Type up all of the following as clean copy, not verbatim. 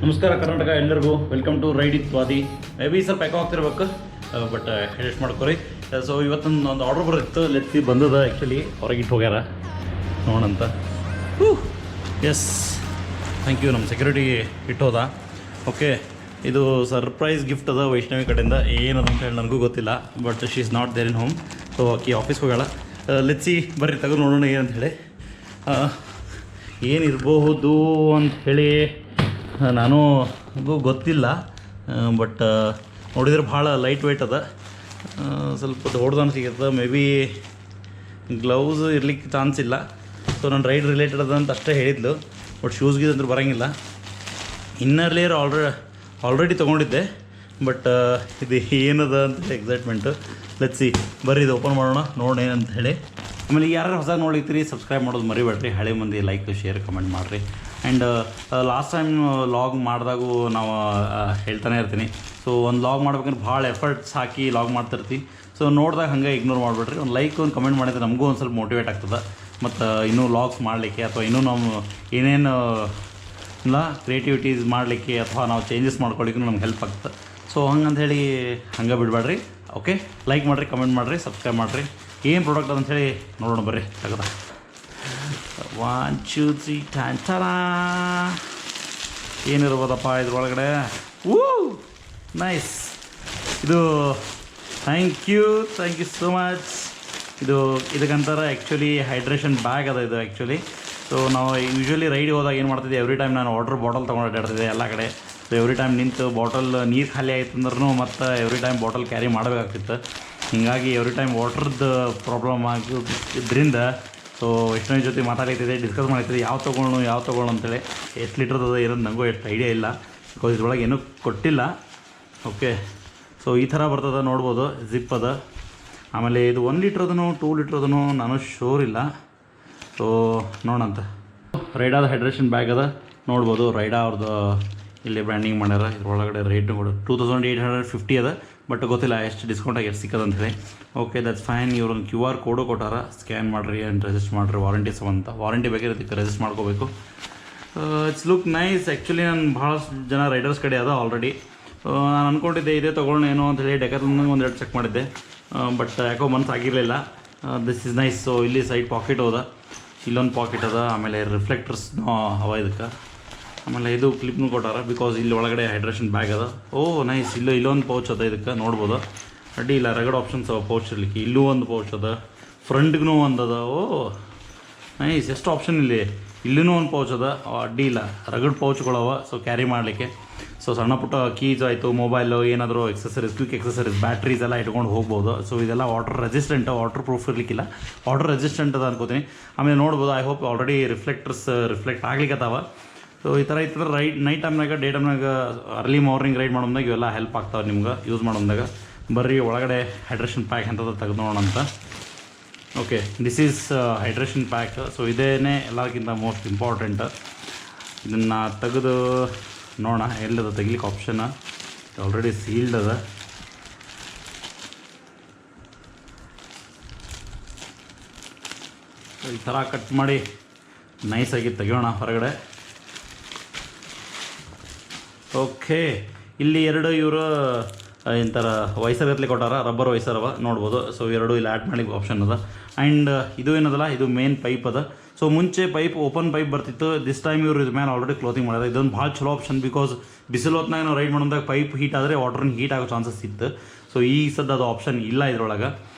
ನಮಸ್ಕಾರ ಕರ್ನಾಟಕ ಎಲ್ಲರಿಗೂ welcome to ride ಇತ್ ವಾದಿ. ಮೇ ಬಿ ಸ್ವಲ್ಪ ಪ್ಯಾಕ್ ಆಗ್ತಿರ್ಬೇಕು, ಬಟ್ ಎಡಿಟ್ ಮಾಡ್ಕೊರಿ. ಸೊ ಇವತ್ತೊಂದು ಒಂದು ಆರ್ಡ್ರ್ ಬರುತ್ತಿತ್ತು, ಲೆಟ್ಸಿ ಬಂದದ. ಆ್ಯಕ್ಚುಲಿ ಹೊರಗಿಟ್ಟು ಹೋಗ್ಯಾರ ನೋಡಂತ. Yes, thank you. ನಮ್ಮ ಸೆಕ್ಯೂರಿಟಿ ಇಟ್ಟೋದ. ಓಕೆ, ಇದು ಸರ್ಪ್ರೈಸ್ ಗಿಫ್ಟ್ ಅದ ವೈಷ್ಣವಿ ಕಡೆಯಿಂದ. ಏನದ ಅಂತ ಹೇಳಿ ನನಗೂ ಗೊತ್ತಿಲ್ಲ, but she is not there in home. So ಆಕಿ ಆಫೀಸ್ಗೆ ಹೋಗ್ಯಾಳ. ಲೆಟ್ಸಿ ಬರ್ರಿ ತೆಗೆದು ನೋಡೋಣ ಏನಂತ ಹೇಳಿ, ಏನಿರಬಹುದು ಅಂಥೇಳಿ ನನಗೂ ಗೊತ್ತಿಲ್ಲ. ಬಟ್ ನೋಡಿದ್ರೆ ಭಾಳ ಲೈಟ್ ವೆಯ್ಟ್ ಅದ, ಸ್ವಲ್ಪ ದೊಡ್ಡದನ್ನು ಸಿಗುತ್ತೆ. ಮೇ ಬಿ ಗ್ಲೌಸ್ ಇರ್ಲಿಕ್ಕೆ ಚಾನ್ಸ್ ಇಲ್ಲ. ಸೊ ನಾನು ರೈಡ್ ರಿಲೇಟೆಡ್ ಅದ ಅಂತ ಅಷ್ಟೇ ಹೇಳಿದ್ಲು, ಬಟ್ ಶೂಸ್ಗೆ ಅಂದ್ರೆ ಬರೋಂಗಿಲ್ಲ. ಇನ್ನರ್ ಲೇಯರ್ ಆಲ್ರೆಡಿ ತೊಗೊಂಡಿದ್ದೆ, ಬಟ್ ಇದು ಏನದ ಅಂತ ಎಕ್ಸೈಟ್ಮೆಂಟು. ಲೆಟ್ಸ್ ಸಿ, ಬರ್ರಿ ಇದು ಓಪನ್ ಮಾಡೋಣ, ನೋಡೋಣ ಏನಂತ ಹೇಳಿ. ಆಮೇಲೆ ಯಾರು ಹೊಸ ನೋಡಿರ್ತೀರಿ ಸಬ್ಸ್ಕ್ರೈಬ್ ಮಾಡೋದು ಮರಿಬೇಡ್ರಿ. ಹಳೆ ಮಂದಿ ಲೈಕ್ ಶೇರ್ ಕಮೆಂಟ್ ಮಾಡಿರಿ. ಆ್ಯಂಡ್ ಲಾಸ್ಟ್ ಟೈಮ್ ಲಾಗ್ ಮಾಡಿದಾಗೂ ನಾವು ಹೇಳ್ತಾನೆ ಇರ್ತೀನಿ. ಸೊ ಒಂದು ಲಾಗ್ ಮಾಡ್ಬೇಕಂದ್ರೆ ಭಾಳ ಎಫರ್ಟ್ಸ್ ಹಾಕಿ ಲಾಗ್ ಮಾಡ್ತಿರ್ತೀವಿ. ಸೊ ನೋಡಿದಾಗ ಹಂಗೆ ಇಗ್ನೋರ್ ಮಾಡಿಬಿಡ್ರಿ. ಒಂದು ಲೈಕ್ ಒಂದು ಕಮೆಂಟ್ ಮಾಡಿದ್ರೆ ನಮಗೂ ಒಂದು ಸ್ವಲ್ಪ ಮೋಟಿವೇಟ್ ಆಗ್ತದೆ, ಮತ್ತು ಇನ್ನೂ ಲಾಗ್ಸ್ ಮಾಡಲಿಕ್ಕೆ ಅಥವಾ ಇನ್ನೂ ನಾವು ಏನೇನು ಇಲ್ಲ ಕ್ರಿಯೇಟಿವಿಟೀಸ್ ಮಾಡಲಿಕ್ಕೆ ಅಥವಾ ನಾವು ಚೇಂಜಸ್ ಮಾಡ್ಕೊಳ್ಳಿಕ್ಕೂ ನಮ್ಗೆ ಹೆಲ್ಪ್ ಆಗ್ತದೆ. ಸೊ ಹಂಗಂಥೇಳಿ ಹಂಗೆ ಬಿಡಬೇಡ್ರಿ. ಓಕೆ, ಲೈಕ್ ಮಾಡಿರಿ, ಕಮೆಂಟ್ ಮಾಡಿರಿ, ಸಬ್ಸ್ಕ್ರೈಬ್ ಮಾಡಿರಿ. ಏನು ಪ್ರಾಡಕ್ಟ್ ಅಂಥೇಳಿ ನೋಡೋಣ ಬರ್ರಿ. ತಗದ 1 2 3 ಟ್ಯಾಂಟರ ಏನಿರ್ಬೋದಪ್ಪ ಇದ್ರೊಳಗಡೆ. ನೈಸ್. ಇದು ಥ್ಯಾಂಕ್ ಯು ಸೋ ಮಚ್. ಇದಕ್ಕಂತಾರೆ ಆ್ಯಕ್ಚುಲಿ ಹೈಡ್ರೇಷನ್ ಬ್ಯಾಗ್ ಅದ ಇದು ಆ್ಯಕ್ಚುಲಿ. ಸೊ ನಾವು ಯೂಶ್ವಲಿ ರೈಡ್ ಹೋದಾಗ ಏನು ಮಾಡ್ತಿದ್ದೆ, ಎವ್ರಿ ಟೈಮ್ ನಾನು ವಾಟರ್ ಬಾಟಲ್ ತೊಗೊಂಡು ಅಡ್ಡಾಡ್ತಿದ್ದೆ ಎಲ್ಲ ಕಡೆ. ಸೊ ಎವ್ರಿ ಟೈಮ್ ನಿಂತು ಬಾಟಲ್ ನೀರು ಖಾಲಿ ಆಯ್ತು ಅಂದ್ರೂ ಮತ್ತು ಎವ್ರಿ ಟೈಮ್ ಬಾಟಲ್ ಕ್ಯಾರಿ ಮಾಡಬೇಕಾಗ್ತಿತ್ತು. ಹೀಗಾಗಿ ಎವ್ರಿ ಟೈಮ್ ವಾಟ್ರದ್ದು ಪ್ರಾಬ್ಲಮ್ ಆಗಿದ್ದರಿಂದ ಸೊ ವೈಷ್ಣವಿ ಜೊತೆ ಮಾತಾಡ್ತಿದ್ದೆ, ಡಿಸ್ಕಸ್ ಮಾಡ್ತಿದ್ದೆ ಯಾವ ತೊಗೊಳ್ಳೋ ಅಂತೇಳಿ. ಎಷ್ಟು ಲೀಟ್ರದ್ದು ಅದ ಇರೋದು ನನಗೂ ಎಷ್ಟು ಐಡಿಯಾ ಇಲ್ಲ, ಬಿಕಾಸ್ ಇದ್ರೊಳಗೆ ಏನೂ ಕೊಟ್ಟಿಲ್ಲ. ಓಕೆ, ಸೊ ಈ ಥರ ಬರ್ತದೆ ನೋಡ್ಬೋದು, ಜಿಪ್ ಅದ. ಆಮೇಲೆ ಇದು 1 ಲೀಟ್ರದೂ 2 ಲೀಟ್ರದೂ ನಾನು ಶೋರ್ ಇಲ್ಲ. ಸೊ ನೋಡಂತ. ರೈಡಾದ ಹೈಡ್ರೇಷನ್ ಬ್ಯಾಗ್ ಅದ ನೋಡ್ಬೋದು. ರೈಡಾ ಅವ್ರದ್ದು ಇಲ್ಲಿ ಬ್ರ್ಯಾಂಡಿಂಗ್ ಮಾಡ್ಯಾರ. ಇದ್ರೊಳಗಡೆ ರೇಟ್ನು ಕೂಡ 2850 ಅದ, ಬಟ್ ಗೊತ್ತಿಲ್ಲ ಎಷ್ಟು ಡಿಸ್ಕೌಂಟಾಗಿ ಎಷ್ಟು ಸಿಕ್ಕದ ಅಂತೇಳಿ. Okay, that's fine. ಇವ್ರೊಂದು QR ಕೋಡು ಕೊಟ್ಟಾರ, ಸ್ಕ್ಯಾನ್ ಮಾಡಿರಿ ಆ್ಯಂಡ್ ರಿಜಿಸ್ಟರ್ ಮಾಡಿರಿ. ವಾರಂಟಿ ಸಂಬಂಧ ವಾರಂಟಿ ಬೇಕಿರೋದಕ್ಕೆ ರಿಜಿಸ್ಟರ್ ಮಾಡ್ಕೋಬೇಕು. It's look nice. ಆ್ಯಕ್ಚುಲಿ ನಾನು ಭಾಳಷ್ಟು ಜನ ರೈಡರ್ಸ್ ಕಡೆ ಅದ ಆಲ್ರೆಡಿ. ನಾನು ಅಂದ್ಕೊಂಡಿದ್ದೆ ಇದೇ ತೊಗೊಳ್ಳೋಣ ಏನೋ ಅಂತೇಳಿ ಡೆಕಾಥ್ಲಾನ್ಗೆ ಒಂದೆರಡು ಚೆಕ್ ಮಾಡಿದ್ದೆ, ಬಟ್ ಯಾಕೋ ಮನ್ಸು ಆಗಿರಲಿಲ್ಲ. This is nice. ಸೊ ಇಲ್ಲಿ ಸೈಡ್ ಪಾಕೆಟ್ ಹೋದ, ಇಲ್ಲೊಂದು ಪಾಕೆಟ್ ಅದ, ಆಮೇಲೆ ರಿಫ್ಲೆಕ್ಟರ್ಸ್ನೂ ಅವ ಇದಕ್ಕೆ. ಆಮೇಲೆ ಇದು ಕ್ಲಿಪ್ನು ಕೊಟ್ಟಾರ, ಬಿಕಾಸ್ ಇಲ್ಲಿ ಒಳಗಡೆ ಹೈಡ್ರೇಷನ್ ಬ್ಯಾಗ್ ಅದ. ನೈಸ್. ಇಲ್ಲೊಂದು ಪೌಚ್ ಅದ, ಇದಕ್ಕೆ ನೋಡ್ಬೋದು. ಅಡ್ಡಿ ಇಲ್ಲ, ರಗಡ್ ಆಪ್ಷನ್ಸ್ ಅವ ಪೌಚ್ ಇರಲಿಕ್ಕೆ. ಇಲ್ಲೂ ಒಂದು ಪೌಚ್ ಅದ, ಫ್ರಂಟ್ಗೂ ಒಂದು ಅದ. ನೈಸ್, ಎಷ್ಟು ಆಪ್ಷನ್ ಇಲ್ಲೂ ಒಂದು ಪೌಚ್ ಅದ. ಅಡ್ಡಿ ಇಲ್ಲ, ರಗಡ್ ಪೌಚ್ಗಳವ. ಸೊ ಕ್ಯಾರಿ ಮಾಡಲಿಕ್ಕೆ. ಸೊ ಸಣ್ಣ ಪುಟ್ಟ ಕೀಸ್ ಆಯಿತು, ಮೊಬೈಲು, ಏನಾದರೂ ಎಕ್ಸಸರೀಸ್, ಕ್ವಿಕ್ ಎಕ್ಸಸರೀಸ್, ಬ್ಯಾಟ್ರೀಸ್ ಎಲ್ಲ ಇಟ್ಕೊಂಡು ಹೋಗ್ಬೋದು. ಸೊ ಇದೆಲ್ಲ water resistant, water proof, water resistant ಅದ ಅನ್ಕೋತೀನಿ. ಆಮೇಲೆ ನೋಡ್ಬೋದು, ಐ ಹೋಪ್ ಆಲ್ರೆಡಿ ರಿಫ್ಲೆಕ್ಟ್ ಆಗ್ಲಿಕ್ಕತ್ತಾವ. ಸೊ ಈ ಥರ ಇತ್ತು ನೈಟ್ ಟೈಮ್ನಾಗ, ಡೇ ಟೈಮ್ನಾಗ, ಅರ್ಲಿ ಮಾರ್ನಿಂಗ್ ರೈಡ್ ಮಾಡೋದಾಗ ಇವೆಲ್ಲ ಹೆಲ್ಪ್ ಆಗ್ತಾವೆ ನಿಮ್ಗೆ ಯೂಸ್ ಮಾಡೋದಾಗ. ಬರ್ರಿ ಒಳಗಡೆ ಹೈಡ್ರೇಷನ್ ಪ್ಯಾಕ್ ಎಂಥದ್ದು ತೆಗೆದು ನೋಡೋಣ ಅಂತ. Okay, this is hydration pack. So ಇದೇನೇ ಎಲ್ಲಕ್ಕಿಂತ ಮೋಸ್ಟ್ ಇಂಪಾರ್ಟೆಂಟ್. ಇದನ್ನು ತೆಗೆದು ನೋಡೋಣ ಎಲ್ಲದ ತೆಗಿಲಿಕ್ಕೆ ಆಪ್ಷನ್. ಆಲ್ರೆಡಿ ಸೀಲ್ಡ್ ಅದ. ಈ ಥರ ಕಟ್ ಮಾಡಿ ನೈಸಾಗಿ ತೆಗಿಯೋಣ ಹೊರಗಡೆ. ಓಕೆ, ಇಲ್ಲಿ ಎರಡು ಇವರು ಎಂಥರ ವೈಸರ್ ಗತ್ತಲೆ ಕೊಟ್ಟಾರ, ರಬ್ಬರ್ ವೈಸರ್ ಅವ ನೋಡ್ಬೋದು. ಸೊ ಎರಡು ಇಲ್ಲಿ ಆ್ಯಡ್ ಮಾಡಲಿಕ್ಕೆ ಆಪ್ಷನ್ ಅದ. ಆ್ಯಂಡ್ ಇದು ಏನದಲ್ಲ, ಇದು ಮೇನ್ ಪೈಪ್ ಅದ. ಸೊ ಮುಂಚೆ ಪೈಪ್ ಓಪನ್ ಪೈಪ್ ಬರ್ತಿತ್ತು, ದಿಸ್ ಟೈಮ್ ಇವ್ರು ಇದ್ರ ಮೇಲೆ ಆಲ್ರೆಡಿ ಕ್ಲೋತಿಂಗ್ ಮಾಡಿದೆ. ಇದೊಂದು ಭಾಳ ಚಲೋ ಆಪ್ಷನ್, ಬಿಕಾಸ್ ಬಿಸಿಲು ಹೊತ್ನಾಗ ನಾವು ರೈಡ್ ಮಾಡೋದಾಗ ಪೈಪ್ ಹೀಟ್ ಆದರೆ ವಾಟರ್ನ ಹೀಟ್ ಆಗೋ ಚಾನ್ಸಸ್ ಇತ್ತು. ಸೊ ಈ ಸದ್ದು ಅದು ಆಪ್ಷನ್ ಇಲ್ಲ ಇದ್ರೊಳಗೆ.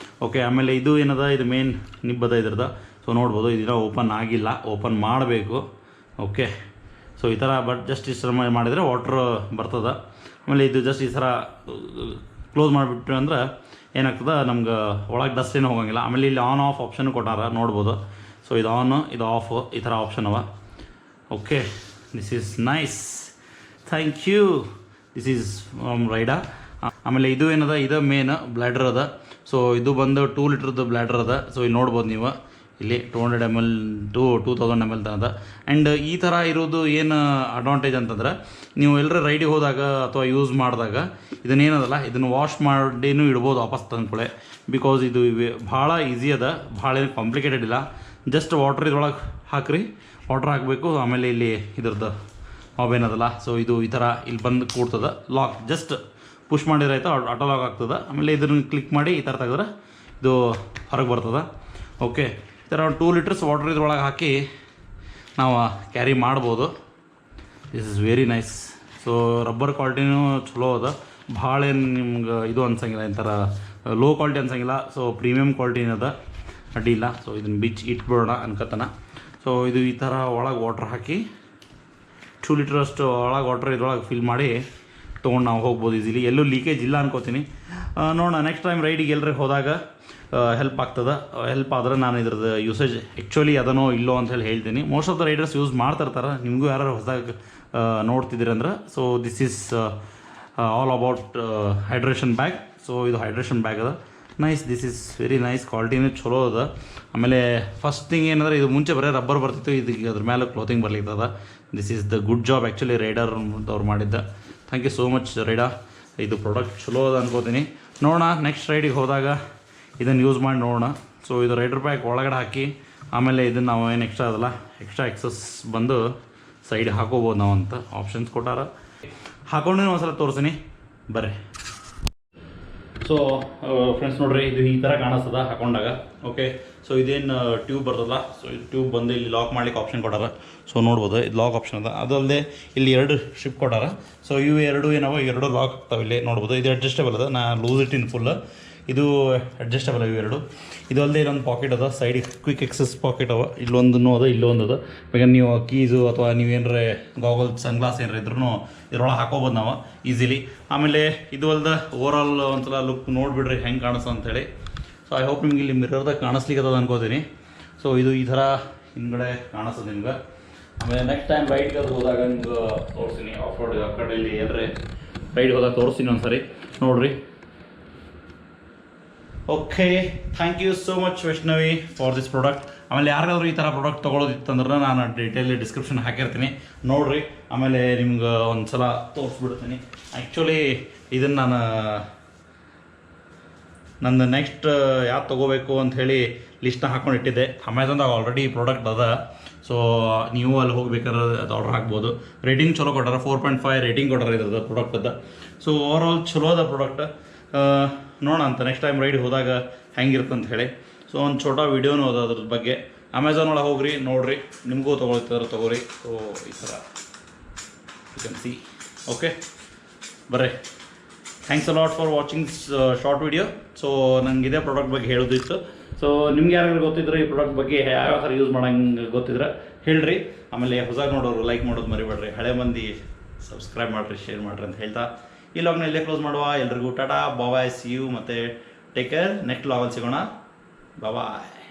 ಓಕೆ, ಆಮೇಲೆ ಇದು ಏನದ, ಇದು ಮೇನ್ ನಿಬ್ಬದ ಇದ್ರದ್ದು. ಸೊ ನೋಡ್ಬೋದು, ಇದನ್ನ ಓಪನ್ ಆಗಿಲ್ಲ, ಓಪನ್ ಮಾಡಬೇಕು. ಓಕೆ, ಸೊ ಈ ಥರ ಜಸ್ಟ್ ಈ ಥರ ಮಾಡಿದರೆ ವಾಟ್ರ್ ಬರ್ತದೆ. ಆಮೇಲೆ ಇದು ಜಸ್ಟ್ ಈ ಥರ ಕ್ಲೋಸ್ ಮಾಡಿಬಿಟ್ರೆ ಅಂದ್ರೆ ಏನಾಗ್ತದೆ, ನಮ್ಗೆ ಒಳಗೆ ಡಸ್ಟ್ ಏನೂ ಹೋಗೋಂಗಿಲ್ಲ. ಆಮೇಲೆ ಇಲ್ಲಿ ಆನ್ ಆಫ್ ಆಪ್ಷನ್ ಕೊಟ್ಟಾರ ನೋಡ್ಬೋದು. ಸೊ ಇದು ಆನ್, ಇದು ಆಫ್, ಈ ಥರ ಆಪ್ಷನ್ ಅವ. Okay, this is nice. Thank you. This is Raida. ಆಮೇಲೆ ಇದು ಏನದ, ಇದು ಮೇನ್ ಬ್ಲ್ಯಾಡರ್ ಅದ. ಸೊ ಇದು ಬಂದು 2 ಲೀಟ್ರದ್ದು ಬ್ಲ್ಯಾಡರ್ ಅದ. ಸೊ ಇಲ್ಲಿ ನೋಡ್ಬೋದು ನೀವು, ಇಲ್ಲಿ 200 ml ಟು 2000 ml ತನದ. ಆ್ಯಂಡ್ ಈ ಥರ ಇರೋದು ಏನು ಅಡ್ವಾಂಟೇಜ್ ಅಂತಂದ್ರೆ, ನೀವು ಎಲ್ಲರ ರೈಡಿಗೆ ಹೋದಾಗ ಅಥವಾ ಯೂಸ್ ಮಾಡಿದಾಗ ಇದನ್ನೇನದಲ್ಲ, ಇದನ್ನು ವಾಶ್ ಮಾಡಿನೂ ಇಡ್ಬೋದು ವಾಪಸ್ ತಂದ್ಕೊಳ್ಳೆ. ಬಿಕಾಸ್ ಇದು ಭಾಳ ಈಸಿ ಅದ, ಭಾಳ ಏನು ಕಾಂಪ್ಲಿಕೇಟೆಡ್ ಇಲ್ಲ. ಜಸ್ಟ್ ವಾಟ್ರ್ ಇದ್ರೊಳಗೆ ಹಾಕ್ರಿ, ವಾಟ್ರ್ ಹಾಕಬೇಕು. ಆಮೇಲೆ ಇಲ್ಲಿ ಇದ್ರದ್ದು ಮಾಬ್ ಏನದಲ್ಲ, ಸೊ ಇದು ಈ ಥರ ಇಲ್ಲಿ ಬಂದು ಕೂಡ್ತದೆ. ಲಾಕ್ ಜಸ್ಟ್ ಪುಷ್ ಮಾಡಿದ್ರೆ ಆಯಿತು, ಆಟೋ ಲಾಕ್ ಆಗ್ತದೆ. ಆಮೇಲೆ ಇದನ್ನು ಕ್ಲಿಕ್ ಮಾಡಿ ಈ ಥರ ತೆಗೆದ್ರೆ ಇದು ಹೊರಗೆ ಬರ್ತದೆ. ಓಕೆ, ಈ ಥರ ಒಂದು 2 ಲೀಟರ್ಸ್ ವಾಟರ್ ಇದ್ರೊಳಗೆ ಹಾಕಿ ನಾವು ಕ್ಯಾರಿ ಮಾಡ್ಬೋದು. This is very nice. So rubber ಕ್ವಾಲಿಟಿನೂ ಚಲೋ ಅದ, ಭಾಳ ಏನು ನಿಮ್ಗೆ ಇದು ಅನ್ಸಂಗಿಲ್ಲ, ಈ ಥರ ಲೋ ಕ್ವಾಲಿಟಿ ಅನ್ಸಂಗಿಲ್ಲ. ಸೊ ಪ್ರೀಮಿಯಮ್ ಕ್ವಾಲಿಟಿ ಏನದ, ಅಡ್ಡಿಲ್ಲ. ಸೊ ಇದನ್ನು ಇಟ್ಬಿಡೋಣ ಅನ್ಕೋತಾನ. ಸೊ ಇದು ಈ ಥರ ಒಳಗೆ ವಾಟ್ರ್ ಹಾಕಿ 2 ಲೀಟ್ರಷ್ಟು ಒಳಗೆ ವಾಟ್ರ್ ಇದ್ರೊಳಗೆ ಫಿಲ್ ಮಾಡಿ ತೊಗೊಂಡು ನಾವು ಹೋಗ್ಬೋದು ಈಸಿಲಿ. ಎಲ್ಲೂ ಲೀಕೇಜ್ ಇಲ್ಲ ಅನ್ಕೋತೀನಿ. ನೋಡೋಣ ನೆಕ್ಸ್ಟ್ ಟೈಮ್ ರೈಡಿಗೆ ಎಲ್ಲರೂ ಹೋದಾಗ ಹೆಲ್ಪ್ ಆಗ್ತದೆ. ಹೆಲ್ಪ್ ಆದರೆ ನಾನು ಇದ್ರದ್ದು ಯೂಸೇಜ್ ಆ್ಯಕ್ಚುಲಿ ಅದನೋ ಇಲ್ಲೋ ಅಂತ ಹೇಳ್ತೀನಿ. Most of the riders use ಮಾಡ್ತಿರ್ತಾರೆ. ನಿಮಗೂ ಯಾರು ಹೊಸದಾಗಿ ನೋಡ್ತಿದ್ದೀರಂದ್ರೆ, so this is all about hydration bag. So ಇದು ಹೈಡ್ರೇಷನ್ ಬ್ಯಾಗ್ ಅದ, nice. This is very nice, ಕ್ವಾಲಿಟಿನೂ ಚಲೋ ಅದ. ಆಮೇಲೆ ಫಸ್ಟ್ ಥಿಂಗ್ ಏನಂದರೆ, ಇದು ಮುಂಚೆ ಬರೀ ರಬ್ಬರ್ ಬರ್ತಿತ್ತು, ಇದಕ್ಕೆ ಅದ್ರ ಮೇಲೆ ಕ್ಲೋತಿಂಗ್ ಬರ್ಲಿಕ್ಕದ. This is the good job actually rider ಅವ್ರು ಮಾಡಿದ್ದ. Thank you so much Raida. ಇದು ಪ್ರಾಡಕ್ಟ್ ಚಲೋ ಅದ ಅನ್ಕೋತೀನಿ. ನೋಡೋಣ ನೆಕ್ಸ್ಟ್ ರೈಡಿಗೆ ಹೋದಾಗ ಇದನ್ನು ಯೂಸ್ ಮಾಡಿ ನೋಡೋಣ. ಸೊ ಇದು ರೈಡರ್ ಬ್ಯಾಗ್ ಒಳಗಡೆ ಹಾಕಿ ಆಮೇಲೆ ಇದನ್ನು ನಾವು ಏನು ಎಕ್ಸ್ಟ್ರಾ ಅದಲ್ಲ, ಎಕ್ಸ್ಟ್ರಾ ಎಕ್ಸಸ್ ಬಂದು ಸೈಡ್ ಹಾಕೋಬೋದು ನಾವು ಅಂತ ಆಪ್ಷನ್ಸ್ ಕೊಟ್ಟಾರ. ಹಾಕೊಂಡು ಒಂದ್ಸಲ ತೋರಿಸ್ತೀನಿ ಬರ್ರಿ. ಸೊ ಫ್ರೆಂಡ್ಸ್ ನೋಡ್ರಿ, ಇದು ಈ ಥರ ಕಾಣಿಸ್ತದ ಹಾಕೊಂಡಾಗ. ಓಕೆ, ಸೊ ಇದೇನು ಟ್ಯೂಬ್ ಬರ್ತದಲ್ಲ, ಸೊ ಇದು ಟ್ಯೂಬ್ ಬಂದು ಇಲ್ಲಿ ಲಾಕ್ ಮಾಡ್ಲಿಕ್ಕೆ ಆಪ್ಷನ್ ಕೊಟ್ಟಾರ. ಸೊ ನೋಡ್ಬೋದು ಇದು ಲಾಕ್ ಆಪ್ಷನ್ ಅದ. ಅದಲ್ಲದೆ ಇಲ್ಲಿ 2 ಶಿಪ್ ಕೊಟ್ಟಾರ. ಸೊ ಇವು 2 ಏನವ 2 ಲಾಕ್ ಆಗ್ತಾವೆ. ಇಲ್ಲಿ ನೋಡ್ಬೋದು, ಇದು ಅಡ್ಜಸ್ಟೇಬಲ್ ಅದ. ನಾ ಲೂಸ್ ಇಟ್ ಇನ್ ಫುಲ್. ಇದು ಅಡ್ಜಸ್ಟೇಬಲ್ ಇವು 2. ಇದು ಅಲ್ಲದೆ ಇಲ್ಲೊಂದು ಪಾಕೆಟ್ ಅದ, ಸೈಡಿಗೆ ಕ್ವಿಕ್ ಎಕ್ಸಸ್ ಪಾಕೆಟ್ ಅವ. ಇಲ್ಲೊಂದೂ ಅದ, ಇಲ್ಲೊಂದು ಅದ. ಬೇಕಾದ್ರೆ ನೀವು ಕೀಸು ಅಥವಾ ನೀವೇನರ ಗಾಗಲ್ ಸನ್ಗ್ಲಾಸ್ ಏನಾರ ಇದ್ರೂ ಇದ್ರೊಳಗೆ ಹಾಕೋಬೋದು ನಾವು ಈಸಿಲಿ. ಆಮೇಲೆ ಇದು ಅಲ್ಲದೆ ಓವರಾಲ್ ಒಂದ್ಸಲ ಲುಕ್ ನೋಡಿಬಿಡ್ರಿ ಹೆಂಗೆ ಕಾಣಿಸ್ತದೆ ಅಂಥೇಳಿ. ಸೊ ಐ ಹೋಪ್ ನಿಮ್ಗೆ ಇಲ್ಲಿ ಮಿರರ್ದಾಗ ಕಾಣಿಸ್ಲಿಕ್ಕೆ ಅದ ಅನ್ಕೋತೀನಿ. ಸೊ ಇದು ಈ ಥರ ಹಿಂದ್ಗಡೆ ಕಾಣಿಸ್ತದೆ ನಿಮ್ಗೆ. ಆಮೇಲೆ ನೆಕ್ಸ್ಟ್ ಟೈಮ್ ರೈಡ್ಗೆ ಅದು ಹೋದಾಗ ನಿಮ್ಗೆ ತೋರಿಸ್ತೀನಿ. ಆಫ್ ರೋಡ್ ಆ ಕಡೆ ಇಲ್ಲಿ ಎಲ್ಲರೇ ರೈಡ್ ಹೋದಾಗ ತೋರಿಸ್ತೀನಿ ಒಂದ್ಸರಿ ನೋಡಿರಿ. Okay, thank you so much Vaishnavi for this product. ಆಮೇಲೆ ಯಾರಿಗಾದ್ರೂ ಈ ಥರ ಪ್ರಾಡಕ್ಟ್ ತೊಗೊಳೋದಿತ್ತಂದ್ರೆ ನಾನು ಡೀಟೇಲ್ ಡಿಸ್ಕ್ರಿಪ್ಷನ್ ಹಾಕಿರ್ತೀನಿ, ನೋಡಿರಿ. ಆಮೇಲೆ ನಿಮ್ಗೆ ಒಂದು ಸಲ ತೋರಿಸ್ಬಿಡ್ತೀನಿ. ಆ್ಯಕ್ಚುಲಿ ಇದನ್ನು ನಂದು ನೆಕ್ಸ್ಟ್ ಯಾವ್ದು ತೊಗೋಬೇಕು ಅಂಥೇಳಿ ಲಿಸ್ಟ್ನ ಹಾಕ್ಕೊಂಡು ಇಟ್ಟಿದ್ದೆ. ಅಮೆಝಾನ್ದಾಗ ಆಲ್ರೆಡಿ ಪ್ರಾಡಕ್ಟ್ ಅದ. ಸೊ ನೀವು ಅಲ್ಲಿ ಹೋಗ್ಬೇಕಾದ್ರೆ ಅದು ಆರ್ಡರ್ ಹಾಕ್ಬೋದು. ರೇಟಿಂಗ್ ಚಲೋ ಕೊಟ್ಟಾರ, 4.5 ರೇಟಿಂಗ್ ಕೊಟ್ಟಾರ ಇದ್ರದ್ದು ಪ್ರಾಡಕ್ಟದ್ದು. ಸೊ ಓವರ್ ಆಲ್ ಚಲೋ ಅದ ಪ್ರಾಡಕ್ಟ್. ನೋಡೋಣ ಅಂತ ನೆಕ್ಸ್ಟ್ ಟೈಮ್ ರೈಡ್ ಹೋದಾಗ ಹೆಂಗಿರುತ್ತೆ ಅಂತ ಹೇಳಿ. ಸೊ ಒಂದು ಛೋಟ ವೀಡಿಯೋನೂ ಅದ ಅದ್ರ ಬಗ್ಗೆ. ಅಮೆಝಾನ್ ಒಳಗೆ ಹೋಗ್ರಿ, ನೋಡಿರಿ, ನಿಮಗೂ ತೊಗೊಳ್ತಿದ್ರೆ ತೊಗೋರಿ. ಸೊ ಈ ಥರ ಯು ಕ್ಯಾನ್ ಸಿ. ಓಕೆ ಬರ್ರಿ, thanks a lot for watching short video. So ನಂಗೆ ಇದೇ ಪ್ರಾಡಕ್ಟ್ ಬಗ್ಗೆ ಹೇಳೋದಿತ್ತು. ಸೊ ನಿಮ್ಗೆ ಯಾರು ಗೊತ್ತಿದ್ರೆ ಈ ಪ್ರಾಡಕ್ಟ್ ಬಗ್ಗೆ ಯಾವ ಥರ ಯೂಸ್ ಮಾಡಂಗೆ ಗೊತ್ತಿದ್ರೆ ಹೇಳ್ರಿ. ಆಮೇಲೆ ಹೊಸ ನೋಡೋರು ಲೈಕ್ ಮಾಡೋದು ಮರಿಬೇಡ್ರಿ. ಹಳೆ ಮಂದಿ ಸಬ್ಸ್ಕ್ರೈಬ್ ಮಾಡಿರಿ, ಶೇರ್ ಮಾಡಿರಿ ಅಂತ ಹೇಳ್ತಾ ಈ ಲಾಗ್ನ ಇಲ್ಲೇ ಕ್ಲೋಸ್ ಮಾಡುವ. ಎಲ್ರಿಗೂ ಟಾಟಾ, ಬಾಯ್, ಸಿ ಯು, ಮತ್ತು ಟೇಕ್ ಕೇರ್. ನೆಕ್ಸ್ಟ್ ಲಾಗಲ್ಲಿ ಸಿಗೋಣ. ಬಾಯ್.